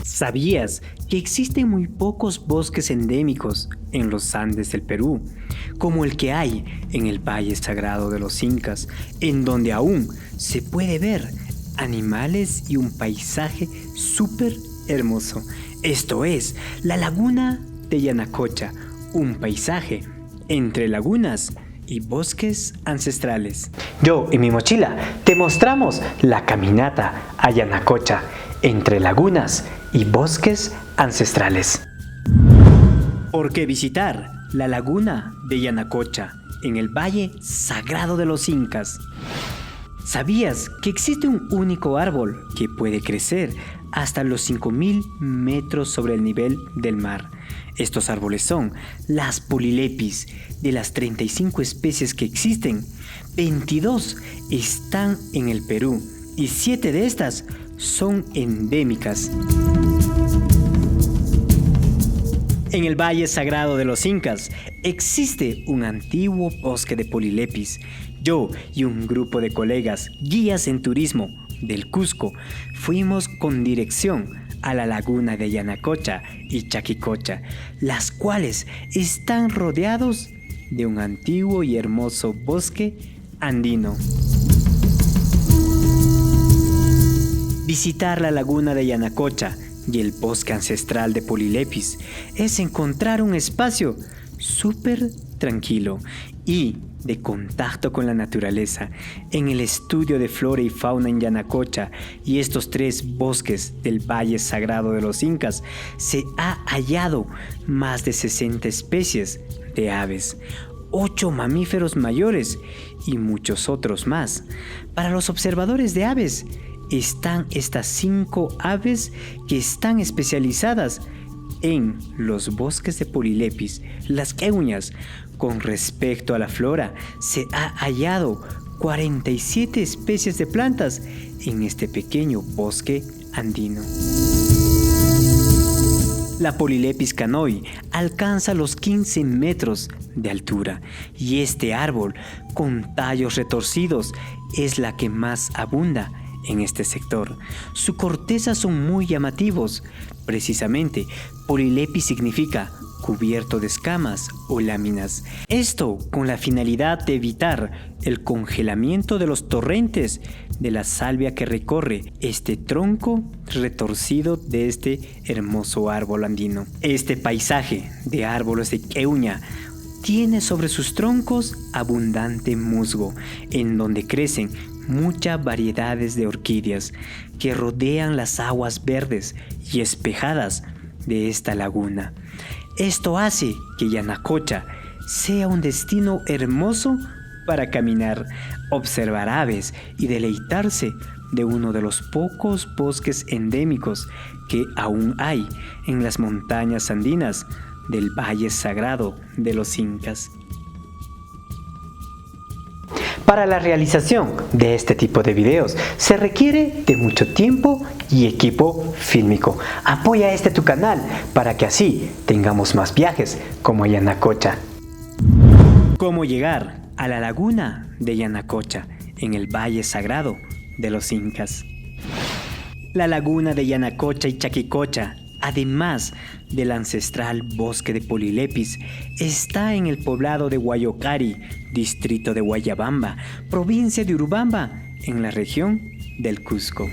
¿Sabías que existen muy pocos bosques endémicos en los Andes del Perú, como el que hay en el Valle Sagrado de los Incas, en donde aún se puede ver animales y un paisaje súper hermoso? Esto es la Laguna de Yanacocha, un paisaje entre lagunas y bosques ancestrales. Yo y mi mochila te mostramos la caminata a Yanacocha, entre lagunas y bosques ancestrales. ¿Por qué visitar la Laguna de Yanacocha en el Valle Sagrado de los Incas? ¿Sabías que existe un único árbol que puede crecer hasta los 5.000 metros sobre el nivel del mar? Estos árboles son las Polilepis. De las 35 especies que existen, 22 están en el Perú y 7 de estas son endémicas. En el Valle Sagrado de los Incas existe un antiguo bosque de Polilepis. Yo y un grupo de colegas, guías en turismo del Cusco, fuimos con dirección a la laguna de Yanacocha y Chaquicocha, las cuales están rodeados de un antiguo y hermoso bosque andino. Visitar la laguna de Yanacocha y el bosque ancestral de Polilepis es encontrar un espacio súper tranquilo y de contacto con la naturaleza. En el estudio de flora y fauna en Yanacocha y estos 3 bosques del Valle Sagrado de los Incas se ha hallado más de 60 especies de aves, 8 mamíferos mayores y muchos otros más. Para los observadores de aves están estas 5 aves que están especializadas en los bosques de Polilepis, las queuñas. Con respecto a la flora, se ha hallado 47 especies de plantas en este pequeño bosque andino. La Polilepis canoi alcanza los 15 metros de altura y este árbol con tallos retorcidos es la que más abunda en este sector. Su corteza son muy llamativos. Precisamente, Polilepis significa cubierto de escamas o láminas. Esto con la finalidad de evitar el congelamiento de los torrentes de la salvia que recorre este tronco retorcido de este hermoso árbol andino. Este paisaje de árboles de queuña tiene sobre sus troncos abundante musgo, en donde crecen muchas variedades de orquídeas que rodean las aguas verdes y espejadas de esta laguna. Esto hace que Yanacocha sea un destino hermoso para caminar, observar aves y deleitarse de uno de los pocos bosques endémicos que aún hay en las montañas andinas del Valle Sagrado de los Incas. Para la realización de este tipo de videos se requiere de mucho tiempo y equipo fílmico. Apoya tu canal para que así tengamos más viajes como Yanacocha. ¿Cómo llegar a la laguna de Yanacocha en el Valle Sagrado de los Incas? La laguna de Yanacocha y Chaquicocha, además del ancestral bosque de Polilepis, está en el poblado de Guayocari, distrito de Guayabamba, provincia de Urubamba, en la región del Cusco.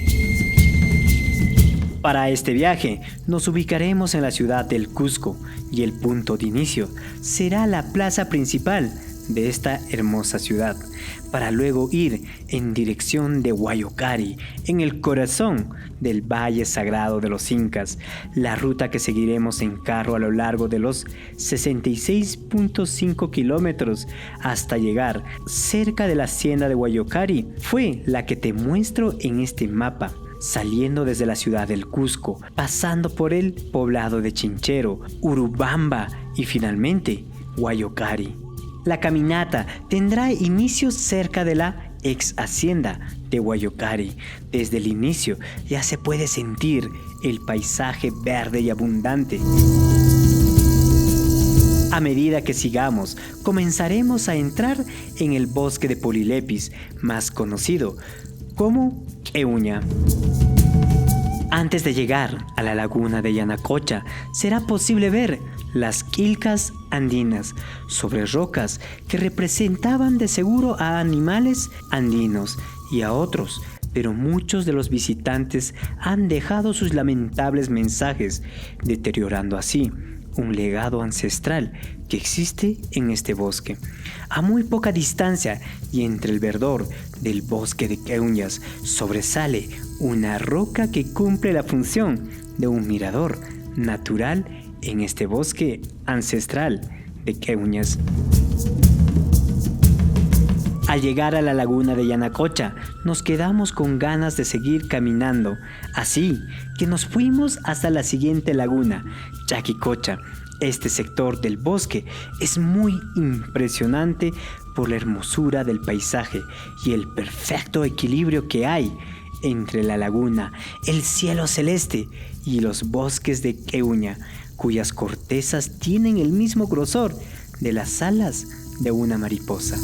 Para este viaje nos ubicaremos en la ciudad del Cusco y el punto de inicio será la plaza principal de esta hermosa ciudad, para luego ir en dirección de Guayocari, en el corazón del Valle Sagrado de los Incas. La ruta que seguiremos en carro a lo largo de los 66.5 kilómetros hasta llegar cerca de la hacienda de Guayocari fue la que te muestro en este mapa, saliendo desde la ciudad del Cusco, pasando por el poblado de Chinchero, Urubamba y finalmente Guayocari. La caminata tendrá inicio cerca de la ex hacienda de Guayocari. Desde el inicio ya se puede sentir el paisaje verde y abundante. A medida que sigamos, comenzaremos a entrar en el bosque de Polilepis, más conocido como queuña. Antes de llegar a la laguna de Yanacocha, será posible ver las quilcas andinas sobre rocas que representaban de seguro a animales andinos y a otros, pero muchos de los visitantes han dejado sus lamentables mensajes, deteriorando así un legado ancestral que existe en este bosque. A muy poca distancia y entre el verdor del bosque de Queuñas sobresale una roca que cumple la función de un mirador natural en este bosque ancestral de Queuñas. Al llegar a la laguna de Yanacocha, nos quedamos con ganas de seguir caminando, así que nos fuimos hasta la siguiente laguna, Yaquicocha. Este sector del bosque es muy impresionante por la hermosura del paisaje y el perfecto equilibrio que hay entre la laguna, el cielo celeste y los bosques de Queuña, cuyas cortezas tienen el mismo grosor de las alas de una mariposa.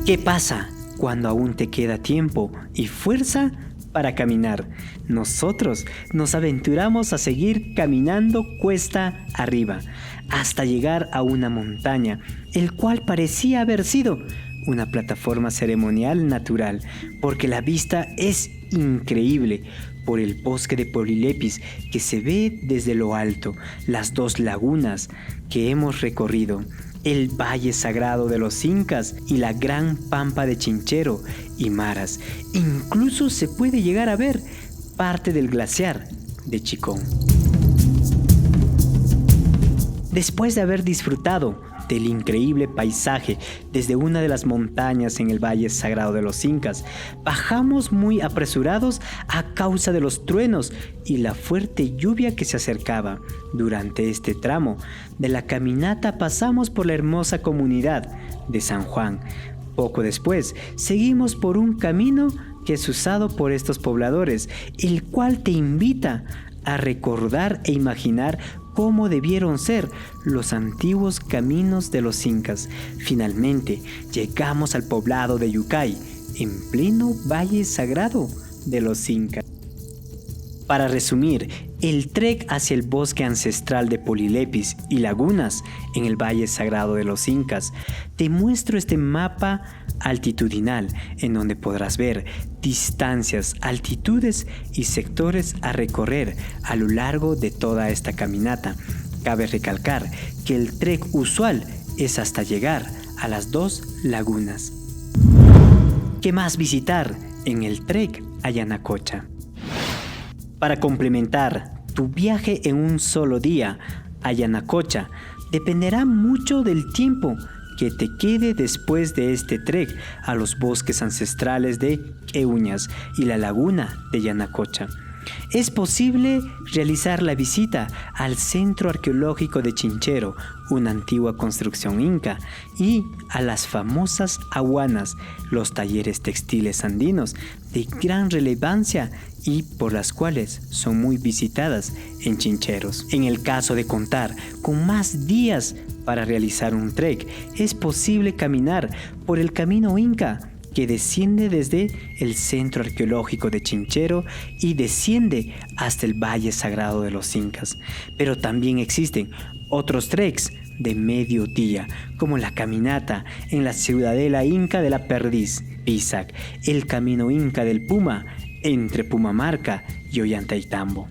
¿Qué pasa cuando aún te queda tiempo y fuerza para caminar? Nosotros nos aventuramos a seguir caminando cuesta arriba hasta llegar a una montaña, el cual parecía haber sido una plataforma ceremonial natural, porque la vista es increíble por el bosque de Polilepis que se ve desde lo alto, las dos lagunas que hemos recorrido, el Valle Sagrado de los Incas y la gran pampa de Chinchero y Maras. Incluso se puede llegar a ver parte del glaciar de Chicón. Después de haber disfrutado del increíble paisaje desde una de las montañas en el Valle Sagrado de los Incas, bajamos muy apresurados a causa de los truenos y la fuerte lluvia que se acercaba. Durante este tramo de la caminata pasamos por la hermosa comunidad de San Juan. Poco después seguimos por un camino que es usado por estos pobladores, el cual te invita a recordar e imaginar cómo debieron ser los antiguos caminos de los incas. Finalmente llegamos al poblado de Yucay, en pleno Valle Sagrado de los Incas. Para resumir, el trek hacia el bosque ancestral de Polilepis y lagunas en el Valle Sagrado de los Incas, te muestro este mapa altitudinal en donde podrás ver distancias, altitudes y sectores a recorrer a lo largo de toda esta caminata. Cabe recalcar que el trek usual es hasta llegar a las dos lagunas. ¿Qué más visitar en el trek a Yanacocha? Para complementar tu viaje en un solo día a Yanacocha, dependerá mucho del tiempo que te quede después de este trek a los bosques ancestrales de Queuñas y la laguna de Yanacocha. Es posible realizar la visita al Centro Arqueológico de Chinchero, una antigua construcción inca, y a las famosas ahuanas, los talleres textiles andinos de gran relevancia y por las cuales son muy visitadas en Chincheros. En el caso de contar con más días para realizar un trek, es posible caminar por el camino inca que desciende desde el Centro Arqueológico de Chinchero y desciende hasta el Valle Sagrado de los Incas. Pero también existen otros treks de medio día, como la caminata en la ciudadela inca de la Perdiz, Pisac, el camino inca del Puma, entre Pumamarca y Ollantaytambo.